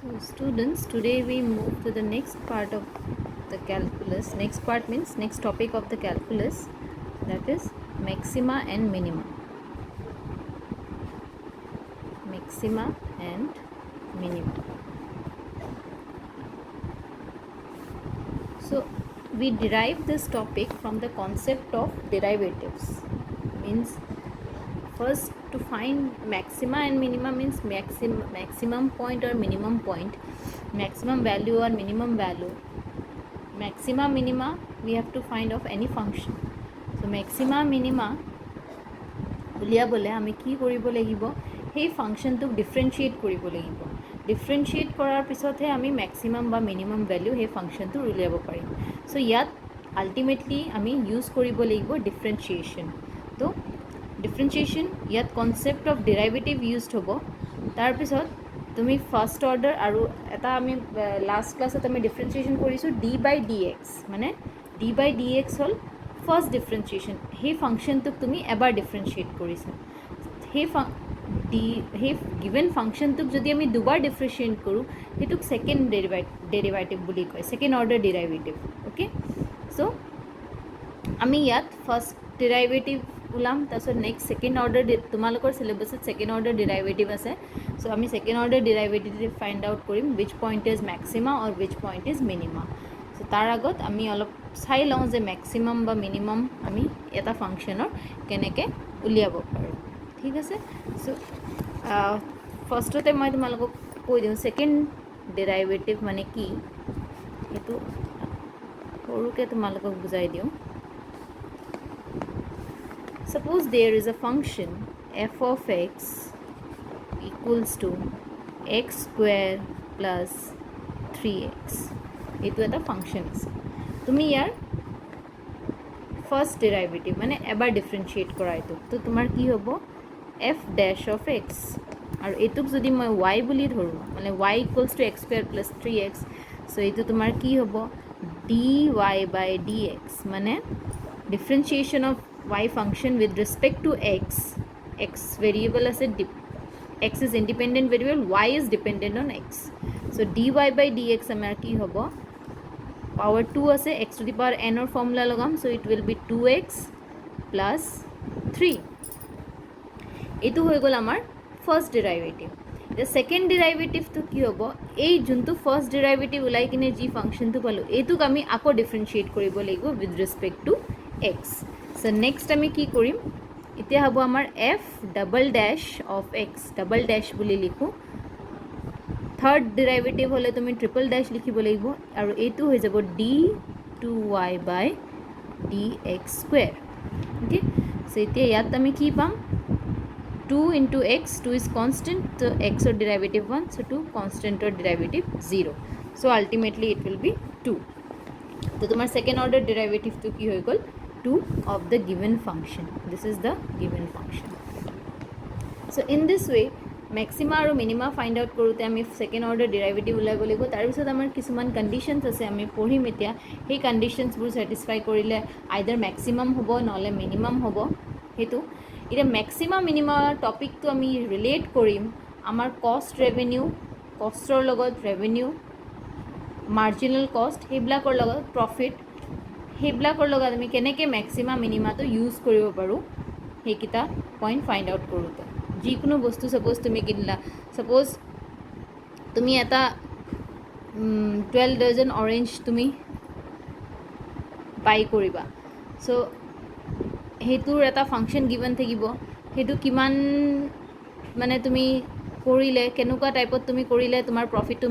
So students, today we move to the next part of the calculus. Next part means next topic of the calculus, that is maxima and minima. Maxima and minima. So we derive this topic from the concept of derivatives. Means first to find maxima and minima means maximum point or minimum point, maximum value or minimum value. Maxima minima we have to find of any function. So maxima minima উলিয়াবলৈ আমি কি কৰিব লাগিব, সেই ফাংচনটোক differentiate কৰিব লাগিব। Differentiate কৰাৰ পিছতহে আমি মেক্সিমাম বা মিনিমাম ভেলু সেই ফাংচনটো উলিয়াব পাৰিম। চ' ইয়াত আল্টিমেটলি আমি ইউজ কৰিব লাগিব ডিফাৰেঞ্চিয়েশ্যন। তো ডিফাৰেঞ্চিয়েশ্যন ইয়াত কনচেপ্ট অফ ডেৰাইভেটিভ ইউজ হ'ব। তাৰপিছত তুমি ফাৰ্ষ্ট অৰ্ডাৰ আৰু এটা আমি লাষ্ট ক্লাছত আমি ডিফাৰেঞ্চিয়েশ্যন কৰিছোঁ d/dx, মানে d/dx হ'ল ফাৰ্ষ্ট ডিফাৰেঞ্চিয়েশ্যন। সেই ফাংচনটোক তুমি এবাৰ ডিফাৰেঞ্চিয়েট কৰিছা। সেই গিভেন ফাংচনটোক যদি আমি দুবাৰ ডিফাৰেঞ্চিয়েট কৰোঁ সেইটোক ছেকেণ্ড ডেৰিভেটিভ বুলি কয়, ছেকেণ্ড অৰ্ডাৰ ডেৰিভেটিভ। অ'কে, চ' আমি ইয়াত ফাৰ্ষ্ট ডেৰিভেটিভ ওলাম, তাৰপিছত নেক্সট ছেকেণ্ড অৰ্ডাৰ, তোমালোকৰ চিলেবাছত ছেকেণ্ড অৰ্ডাৰ ডেৰিভেটিভ আছে। চ' আমি second order derivative find out কৰিম উইচ পইণ্ট ইজ মেক্সিমা আৰু উইচ পইণ্ট ইজ মিনিমা। চ' তাৰ আগত আমি অলপ চাই লওঁ যে মেক্সিমাম বা মিনিমাম আমি এটা ফাংচনৰ কেনেকৈ উলিয়াব পাৰোঁ। ঠিক আছে, চ' ফাৰ্ষ্টতে মই তোমালোকক কৈ দিওঁ ছেকেণ্ড ডেৰাইভেটিভ মানে কি, সেইটো সৰুকৈ তোমালোকক বুজাই দিওঁ। Suppose there is a function f of x equals to x square plus 3x. এইটো এটা ফাংচন আছে। তুমি ইয়াৰ ফাৰ্ষ্ট ডেৰাইভেটিভ মানে এবাৰ ডিফাৰেঞ্চিয়েট কৰা এইটো, তো তোমাৰ কি হ'ব f dash of x, আৰু এইটোক যদি মই y বুলি ধৰোঁ মানে y equals to x square plus 3x, চ' এইটো তোমাৰ কি হ'ব dy/dx, মানে ডিফাৰেঞ্চিয়েশ্যন of y function with respect to x variable আছে, x is independent variable, y is dependent on x. So dy/dx আমাৰ কি হ'ব, power 2 আছে, x to the power n or formula লগাম, so it will be 2x plus 3. এইটো হৈ গ'ল আমাৰ ফাৰ্ষ্ট ডেৰাইভেটিভ। এতিয়া ছেকেণ্ড ডেৰাইভেটিভটো কি হ'ব, এই যোনটো ফাৰ্ষ্ট ডেৰাইভেটিভ ওলাই কিনে যি ফাংচনটো পালোঁ এইটোক আমি আকৌ ডিফাৰেঞ্চিয়েট কৰিব লাগিব with respect to x. So' next আমি কি কৰিম, এতিয়া হ'ব আমাৰ f double dash of x, double dash বুলি লিখোঁ। থাৰ্ড ডেৰাইভেটিভ হ'লে তুমি ট্ৰিপল ডেছ লিখিব লাগিব, আৰু এইটো হৈ যাব d2y/dx স্কুৱেৰ। অ'কে, চ' এতিয়া ইয়াত আমি কি পাম, 2 into x, 2 is constant, so x or derivative 1, so 2 constant or derivative 0, so ultimately it will be 2. So তোমার second order derivative to কি হয়ে গল 2 of the given function. This is the given function. So in this way maxima আৰু minima find out কৰোঁতে আমি second order derivative উলিয়াব লাগিব। তাৰপিছত আমাৰ কিছুমান কণ্ডিশ্যনছ আছে আমি পঢ়িম এতিয়া, সেই কণ্ডিশ্যনছবোৰ ছেটিছফাই কৰিলে আইদাৰ মেক্সিমাম হ'ব নহ'লে মিনিমাম হ'ব। সেইটো এতিয়া মেক্সিমাম মিনিমাম টপিকটো আমি ৰিলেট কৰিম আমাৰ কষ্ট ৰেভিনিউ, কষ্টৰ লগত ৰেভিনিউ, মাৰ্জিনেল কষ্ট, সেইবিলাকৰ লগত প্ৰফিট, সেইবিলাকৰ লগত আমি কেনেকৈ মেক্সিমাম মিনিমাটো ইউজ কৰিব পাৰোঁ সেইকেইটা পইণ্ট ফাইণ্ড আউট কৰোঁতে। যিকোনো বস্তু ছাপ'জ তুমি কিনিলা, ছাপ'জ তুমি এটা 12 ডজন অৰেঞ্জ তুমি বাই কৰিবা, চ' সেইটোৰ এটা ফাংচন গিভেন থাকিব, সেইটো কিমান মানে তুমি কৰিলে কেনেকুৱা টাইপত তুমি কৰিলে তোমাৰ প্ৰফিটটো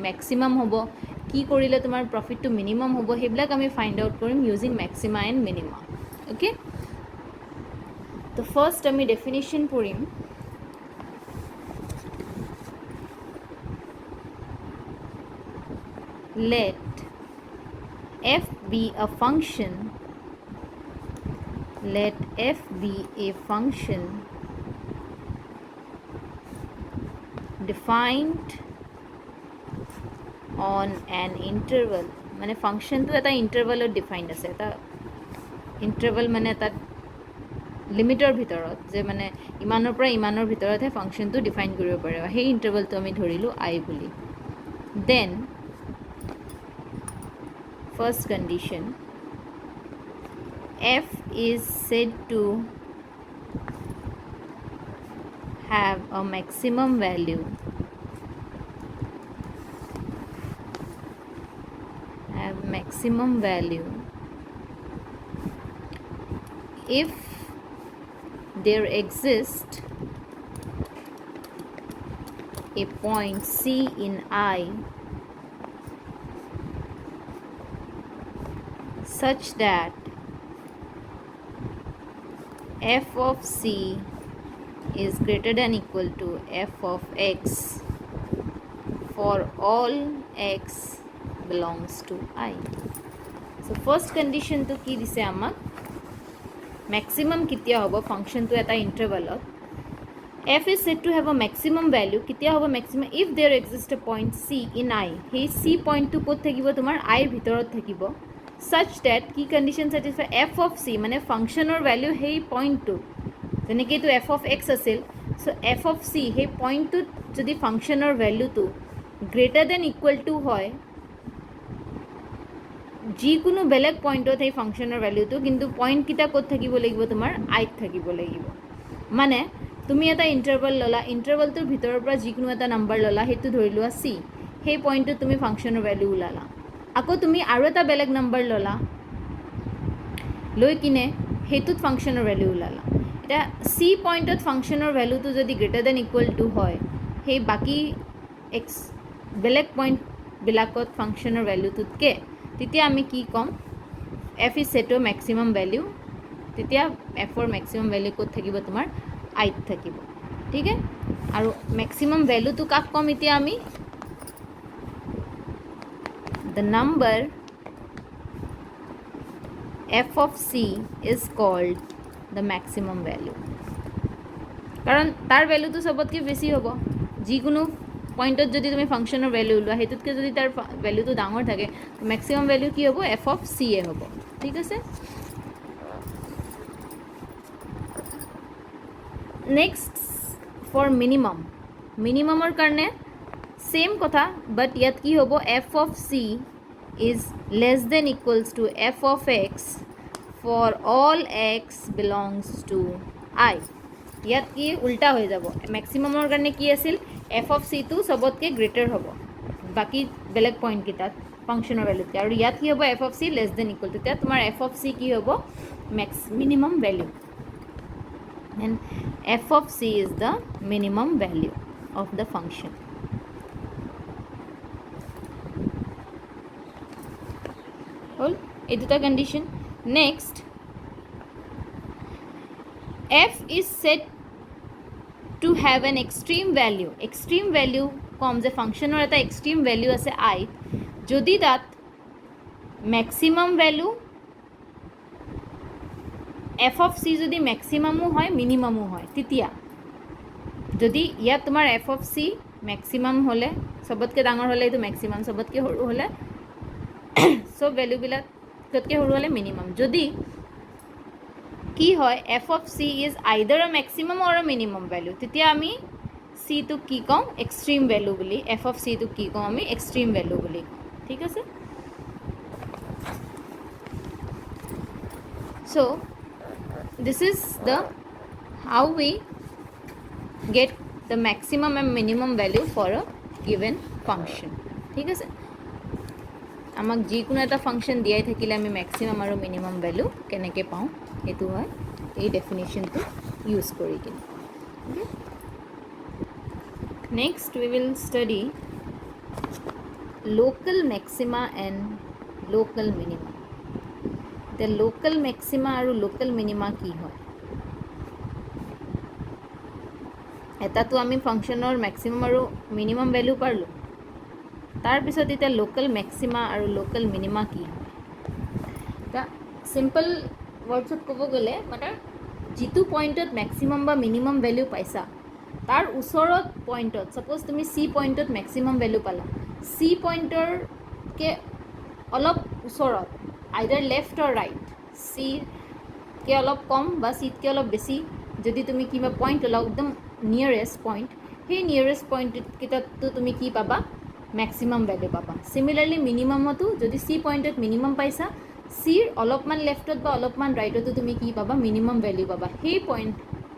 মেক্সিমাম হ'ব, কি কৰিলে তোমাৰ প্ৰফিটটো মিনিমাম হ'ব, সেইবিলাক আমি ফাইণ্ড আউট কৰিম using Maxima and minima. Okay, তো ফাৰ্ষ্ট আমি ডেফিনেশ্যন পঢ়িম। Let f be a function, let f be a function defined on an interval, মানে ফাংচনটো এটা ইণ্টাৰভেলত ডিফাইণ্ড আছে, এটা ইণ্টাৰভেল মানে এটা লিমিটৰ ভিতৰত, যে মানে ইমানৰ পৰা ইমানৰ ভিতৰতহে ফাংচনটো ডিফাইন কৰিব পাৰে, সেই ইণ্টাৰভেলটো আমি ধৰিলোঁ আই বুলি। then first condition, f is said to have a maximum value if there exists a point C in I such that f of C is greater than equal to f of x for all x belongs to I. So first condition to ki dise amak maximum kitia hobo function to eta interval f is said to have a maximum value kitia hobo maximum if there exists a point C in I. Hey C point to kot thakibo tomar I r bhitorot thakibo such that ki condition satisfy f of C mane function or value hey point to jeneke to f of x asil. So f of C hey point to jodi function or value to greater than equal to hoy যিকোনো বেলেগ পইণ্টত এই ফাংচনৰ ভ্যালুটো কিন্তু point কিটা ক'ত থাকিব লাগিব তোমাৰ আইত থাকিব লাগিব মানে তুমি এটা ইন্টাৰভেল ললা ইন্টাৰভেলটোৰ ভিতৰৰ পৰা যিকোনো এটা নাম্বাৰ ললা হেতু ধৰি লোৱা c সেই পইণ্টটো তুমি ফাংচনৰ ভ্যালু উলালা আকৌ তুমি আৰু এটা বেলেগ নাম্বাৰ ললা লৈ কিনে হেতুত ফাংচনৰ ভ্যালু উলালা এটা c পইণ্টত ফাংচনৰ ভ্যালুটো যদি গ্ৰেটাৰ দেন ইকুৱেল টু হয় সেই বাকি x বেলেগ পইণ্ট বিলাকত ফাংচনৰ ভ্যালুটোতকে তেতিয়া আমি কি কম f is set to maximum value তেতিয়া f or maximum value ক'ত থাকিব তোমাৰ i ত থাকিব ঠিক আছে আৰু maximum value তো কাক কম এতিয়া আমি the number f of c is called the maximum value কাৰণ তাৰ ভ্যালু তো সবতকে বেছি হ'ব যিকোনো পইণ্টত যদি তুমি ফাংচনৰ ভ্যালু লোৱা হেতুতকে যদি তাৰ ভ্যালুটো ডাঙৰ থাকে ম্যাক্সিমাম ভ্যালু কি হ'ব f of c এ হ'ব ঠিক আছে নেক্সট ফৰ মিনিমামৰ কাৰণে সেম কথা বাট ইয়াত কি হ'ব f of c is less than equals to f of x for all x belongs to I ইয়াত কি উল্টা হৈ যাব ম্যাক্সিমামৰ কাৰণে কি আছিল f of c to সবতকে গ্ৰেটাৰ হ'ব বাকি বেলেগ পইণ্ট কিটাত ফাংচনৰ ভ্যালুতে আৰু ইয়াত কি হ'ব f of c less than equal to তেতিয়া তোমাৰ f of c কি হ'ব minimum value and f of c is the minimum value of the function all এই দুটা condition next f is said to have an extreme value কম যে ফাংশনৰ এটা extreme value আছে I যদি তাত maximum value f of c যদি maximumও হয় minimumও হয় তেতিয়া যদি ইয়াত তোমাৰ f of c maximum হলে সবতকে ডাঙৰ হলে এইটো maximum সবতকে সৰু হলে সব ভ্যালু বিলাক সবতকে সৰু হলে minimum যদি কি হয় f of c is either a maximum or a minimum value তেতিয়া আমি c to কি কম extreme value বুলি f of c to কি কম আমি extreme value বুলি ঠিক আছে so this is the how we get the maximum and minimum value for a given function ঠিক আছে আমাক যিকোনো এটা ফাংশন দিয়াই থাকিলে আমি ম্যাক্সিমাম আৰু মিনিমাম ভ্যালু কেনেকৈ পাওঁ এটো হয় এই ডেফিনেশনটো ইউজ কৰি কিনে next we will study local maxima and local minima the local maxima আৰু local minima কি হয় এটাতো আমি ফাংশনৰ ম্যাক্সিমাম আৰু মিনিমাম ভ্যালু পাৰলো তাৰ পিছত এটা লোকাল ম্যাক্সিমা আৰু লোকাল মিনিমা কি হয় তা সিম্পল ওয়ার্ডছত ক'ব গ'লে মানে যিটো পইণ্টত ম্যাক্সিমাম বা মিনিমাম ভ্যালু পাইছা তাৰ ওচৰত পইণ্টত সাপোজ তুমি c পইণ্টত ম্যাক্সিমাম ভ্যালু পালা c পইণ্টৰ কে অলপ ওচৰত আইদাৰ লেফট অৰ ৰাইট c কে অলপ কম বা c কে অলপ বেছি যদি তুমি কিবা পইণ্ট লও একদম নিয়ারেস্ট পইণ্ট সেই নিয়ারেস্ট পইণ্ট কিটাতো তুমি কি পাবা মেক্সিমাম ভ্যালু পাবা সিমিলাৰলি মিনিমামতো যদি সি পইণ্টত মিনিমাম পাইছা সিৰ অলপমান লেফটত বা অলপমান ৰাইটতো তুমি কি পাবা মিনিমাম ভ্যালু পাবা সেই পইণ্ট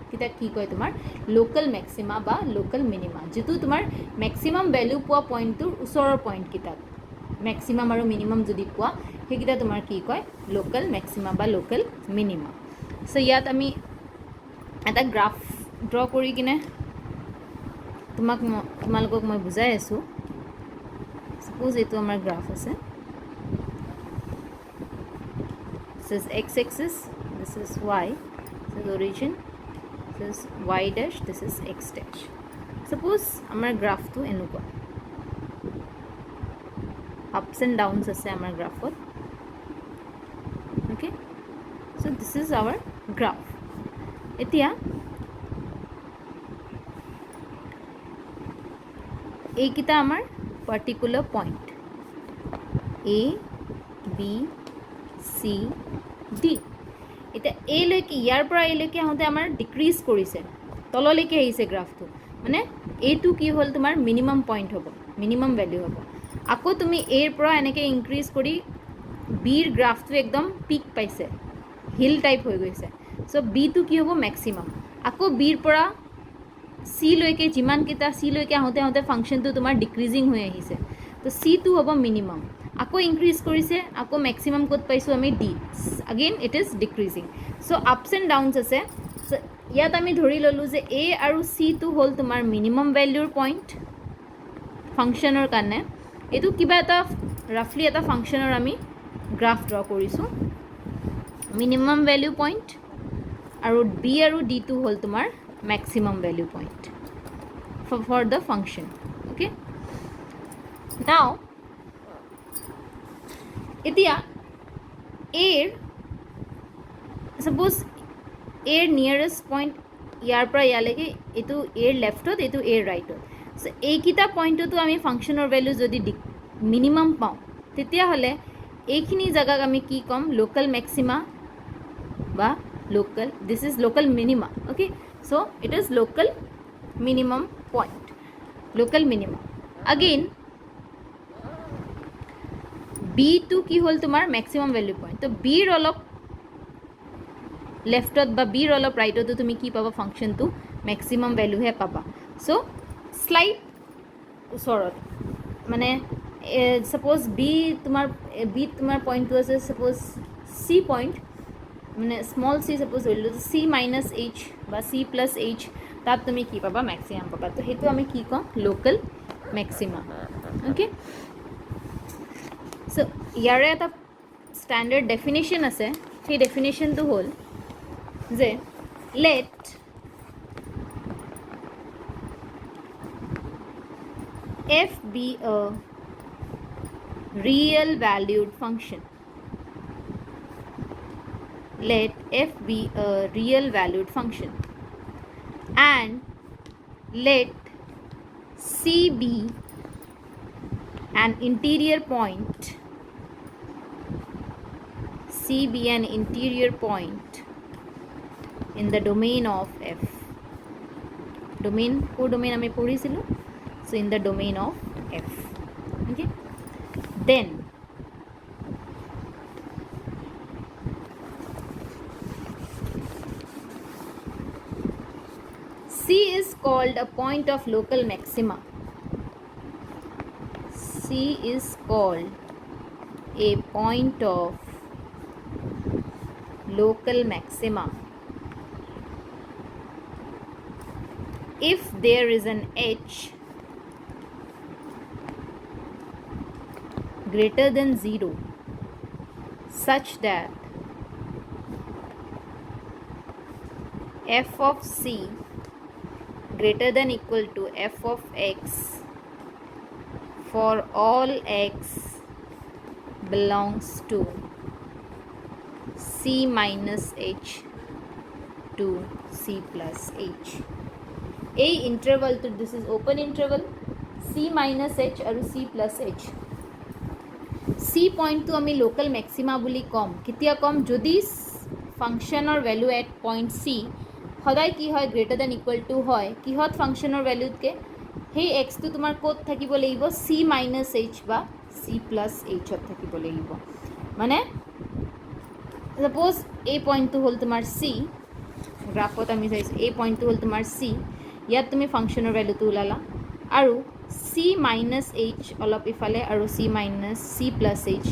কিটা কি কয় তোমাৰ লোকেল মেক্সিমা বা লোকেল মিনিমা যেটো তোমাৰ মেক্সিমাম ভ্যালু পোৱা পইণ্টটোৰ ওচৰৰ পইণ্ট কিটা মেক্সিমাম আৰু মিনিমাম যদি পোৱা সেইকিটা তোমাৰ কি কয় লোকেল মেক্সিমা বা লোকেল মিনিমা সো ইয়াত আমি এটা গ্ৰাফ ড্ৰ কৰি কিনে তোমালোকক মই বুজাই আছো suppose এইটো আমাৰ গ্ৰাফ আছে this is x axis this is y this is origin this is y dash this is x dash suppose আমাৰ গ্ৰাফটো এনেকুৱা ups and downs আছে আমাৰ গ্ৰাফত okay so this is our graph এতিয়া এইকিটা আমাৰ particular point A B C D এটা A লৈকে ইয়াৰ পৰা A লৈকে আহোঁতে আমাৰ ডিক্ৰিজ কৰিছে তললৈকে আহিছে গ্ৰাফটো মানে এইটো কি হ'ল তোমাৰ মিনিমাম পইণ্ট হ'ব মিনিমাম ভ্যালু হ'ব আকৌ তুমি A ৰ পৰা এনেকৈ ইনক্ৰিজ কৰি B ৰ গ্ৰাফটো একদম পিক পাইছে হিল টাইপ হৈ গৈছে সো B টো কি হ'ব মেক্সিমাম আকৌ B ৰ পৰা C লৈকে যিমান কিটা C লৈকে আহোঁতে আহোঁতে ফাংচনটো তোমাৰ ডিক্ৰিজিং হৈ আহিছে তো C টো হ'ব মিনিমাম আকৌ ইনক্ৰিজ কৰিছে আকৌ মেক্সিমাম ক'ত পাইছোঁ আমি D again it is decreasing so ups and downs আছে so ইয়াত আমি ধৰি ল'লোঁ যে A আৰু C টো হ'ল তোমাৰ মিনিমাম ভ্যালুৰ পইণ্ট ফাংচনৰ কাৰণে এইটো কিবা এটা ৰাফলি এটা ফাংচনৰ আমি গ্ৰাফ ড্ৰ কৰিছোঁ মিনিমাম ভ্যালু পইণ্ট আৰু B আৰু D টো হ'ল তোমাৰ maximum value point for the function okay now এতিয়া a suppose a nearest point ইয়াৰ পৰা ইয়ালৈকে এটো a leftত এটো a rightত so এইকিটা পইণ্টটো আমি ফাংচনৰ ভ্যালু যদি মিনিমাম পাওঁ তেতিয়া হলে এইখিনি জায়গাক আমি কি কম লোকাল ম্যাক্সিমা বা local this is local minima okay so it is local minimum point local minimum again b to ki hol tumar maximum value point to b ৰ অলপ লেফটত বা b ৰ অলপ ৰাইটত তুমি কি পাবা ফাংচন to maximum value হে পাবা so স্লাইড ওচৰত মানে suppose b তোমাৰ পইণ্টটো আছে suppose c point মানে স্মল c suppose ধৰি ললোঁ c minus h বা c plus h তাত তুমি কি পাবা ম্যাক্সিমাম পাবা তো হেতু আমি কি কম লোকাল ম্যাক্সিমা ওকে সো ইয়াৰে এটা স্ট্যান্ডার্ড ডেফিনিশন আছে সেই ডেফিনিশনটো হ'ল যে let f be a real valued function let f be a real valued function and let c be an interior point c be an interior point in the domain of f domain ko domain ame porisilu so in the domain of f okay then C is called a point of local maxima. C is called a point of local maxima if there is an h greater than 0 such that f of c greater than equal to f of x for all x belongs to c minus h to c plus h a interval to this is open interval c minus h আৰু c plus h c point to আমি local maxima বুলি কম কেতিয়া কম যদি ফাংশনৰ value at point c সদায় কি হয় greater than equal to হয় কিহত ফাংশনৰ ভ্যালুতকে সেই এক্সটো তোমাৰ ক'ত থাকিব লাগিব চি মাইনাছ এইচ বা চি প্লাছ এইচত থাকিব লাগিব মানে সাপোজ এই পইণ্টটো হ'ল তোমাৰ চি গ্ৰাফত আমি চাইছোঁ এই পইণ্টটো হ'ল তোমাৰ চি ইয়াত তুমি ফাংচনৰ ভেলুটো ওলালা আৰু চি মাইনাছ এইচ অলপ ইফালে আৰু c minus c plus h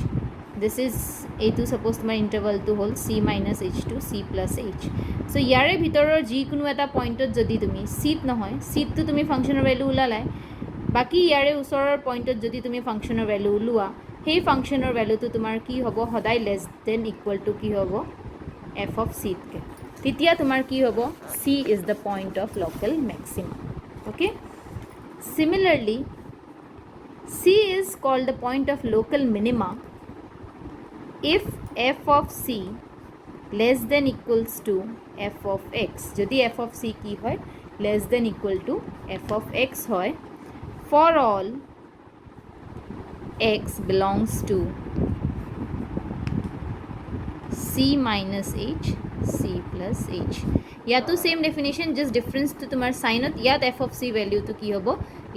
this is এইটো ছাপ'জ তোমাৰ ইণ্টাৰভেলটো হ'ল c minus h to c plus h so' ইয়াৰে ভিতৰৰ যিকোনো এটা পইণ্টত যদি তুমি চিত নহয় চিতটো তুমি ফাংচনৰ ভেলু ওলালাই বাকী ইয়াৰে ওচৰৰ পইণ্টত যদি তুমি ফাংচনৰ ভেলু ওলোৱা সেই ফাংচনৰ ভেলুটো তোমাৰ কি হ'ব সদায় লেছ দেন ইকুৱেল টু কি হ'ব এফ অফ চিতকৈ তেতিয়া তোমাৰ কি হ'ব C is the point of local maximum okay similarly C is called the point of local minima if f of c less than equals to f of x যদি f of c কি হয় less than equal to f of x হয় for all x belongs to c minus h c plus h ইয়াতো same definition just ডিফাৰেঞ্চটো তোমাৰ চাইনত ইয়াত f of c ভেলিউটো কি হ'ব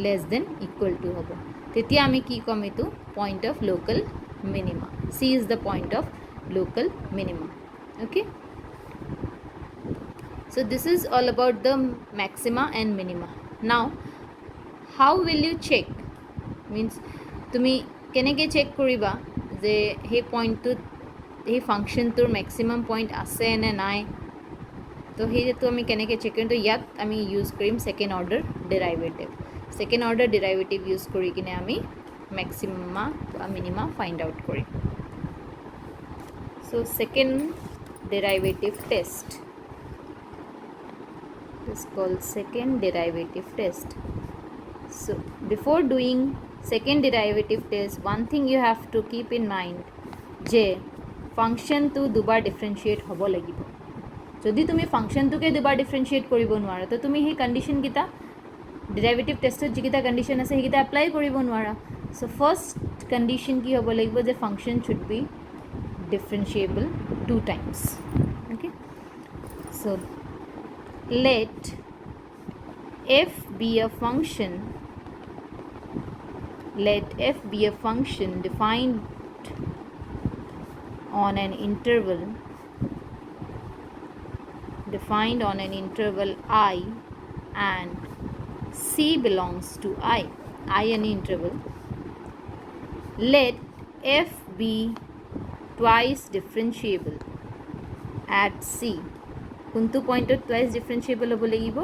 less than equal to হ'ব তেতিয়া আমি কি ক'ম এইটো point of local minima. C is the point of local minimum. Okay. So this is all about the maxima and minima. Now, how will you check? Means তুমি কেনেকৈ check কৰিবা যে সেই পইণ্টটোত সেই ফাংচনটোৰ মেক্সিমাম পইণ্ট আছে নে নাই তো সেইটো আমি কেনেকৈ চেক কৰিম তো ইয়াত আমি ইউজ কৰিম second order derivative second order derivative use কৰি কিনে আমি maxima বা minima find out করি so second derivative test is called second derivative test so before doing second derivative test one thing you have to keep in mind যে ফাংশনটো দুবাৰ ডিফাৰেন্সিয়েট হ'ব লাগিব যদি তুমি ফাংশনটোকে দুবাৰ ডিফাৰেন্সিয়েট কৰিব নোৱাৰা তো তুমি সেই কন্ডিশন কিটা ডেৰিভেটিভ টেষ্টত যিকেইটা কন্ডিশন আছে সেইকেইটা এপ্লাই কৰিব নোৱাৰা so first condition ki hobo lagbo the function should be differentiable 2 times okay so let f be a function defined on an interval I and c belongs to I an interval let f be twice differentiable at c কোনটো পইণ্টত twice differentiable হ'ব লাগিব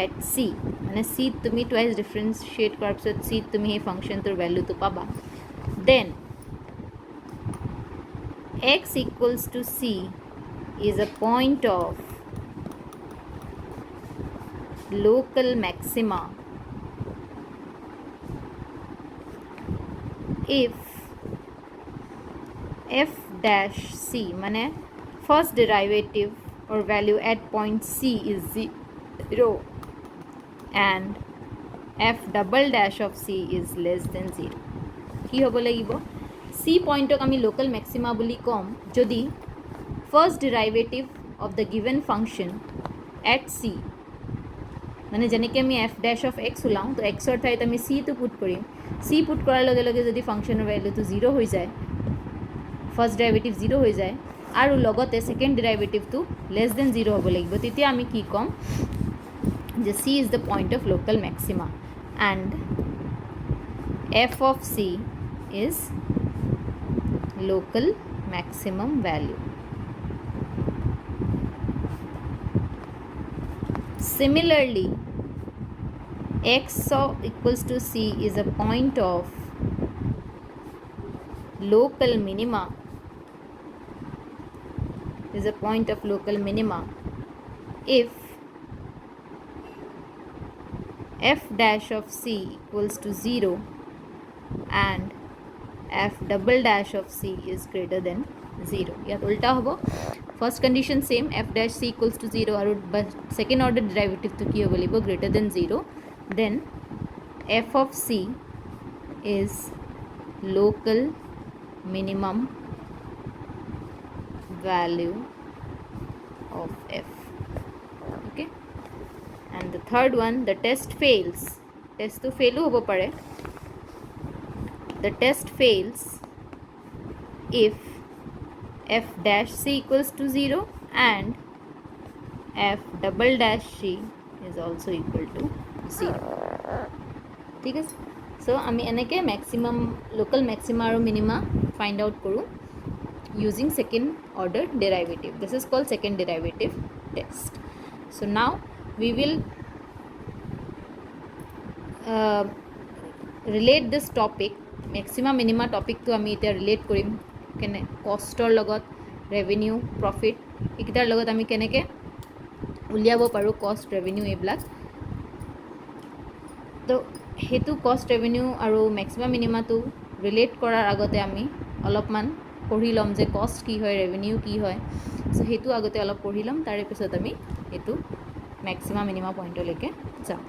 at c মানে c তুমি twice differentiate কৰাৰ পিছত c তুমি এই ফাংচনটোৰ ভেলুটো পাবা then x equals to c is a point of local maxima if f dash c মানে first derivative or value at point c is 0 and f double dash of c is less than 0 কি হ'ব লাগিব c পইণ্টক আমি local Maxima বুলি ক'ম যদি first derivative of the given function at c মানে যেনেকৈ আমি f dash of x ওলাওঁ তো x ৰ ঠাইত আমি c টো পুট কৰিম c পুট কৰাৰ লগে লগে যদি ফাংচনৰ ভেলুটো 0 হৈ যায় ফাৰ্ষ্ট ডেৰিভেটিভ 0 হৈ যায় আৰু লগতে সেকেন্ড ডেৰিভেটিভটো লেছ দেন 0 হ'ব লাগিব তেতিয়া আমি কি ক'ম যে c is the point of local maxima and f of c is local maximum value. Similarly, x equals to c is a point of local minima if f dash of c equals to 0 and f double dash of c is greater than 0 ইয়াত উল্টা হ'ব first condition same f dash c equals to 0 আৰু second order derivative to কি হ'ব লাগিব greater than 0 then f of c is local minimum value of f. Okay, and the third one, the test fails টেষ্টটো failure হ'ব পাৰে the test fails if f dash c equals to 0 and f double dash c is also equal to 0 ঠিক আছে so আমি এনেকে maximum local maxima আৰু minima find out কৰো using second order derivative. This is called second derivative test. So now we will relate this topic maxima minima topic to ami eta relate korim kene cost or logot revenue profit ekitar logot ami keneke uliabo paru cost revenue eblak to hetu cost revenue aru maxima minima to relate korar agote ami olopman পঢ়ি লম যে কষ্ট কি হয় revenue কি হয় so হেতু আগতে অলপ পঢ়ি লম তাৰে পিছত আমি এটো ম্যাক্সিমাম মিনিমাম পইণ্টলৈকে যাম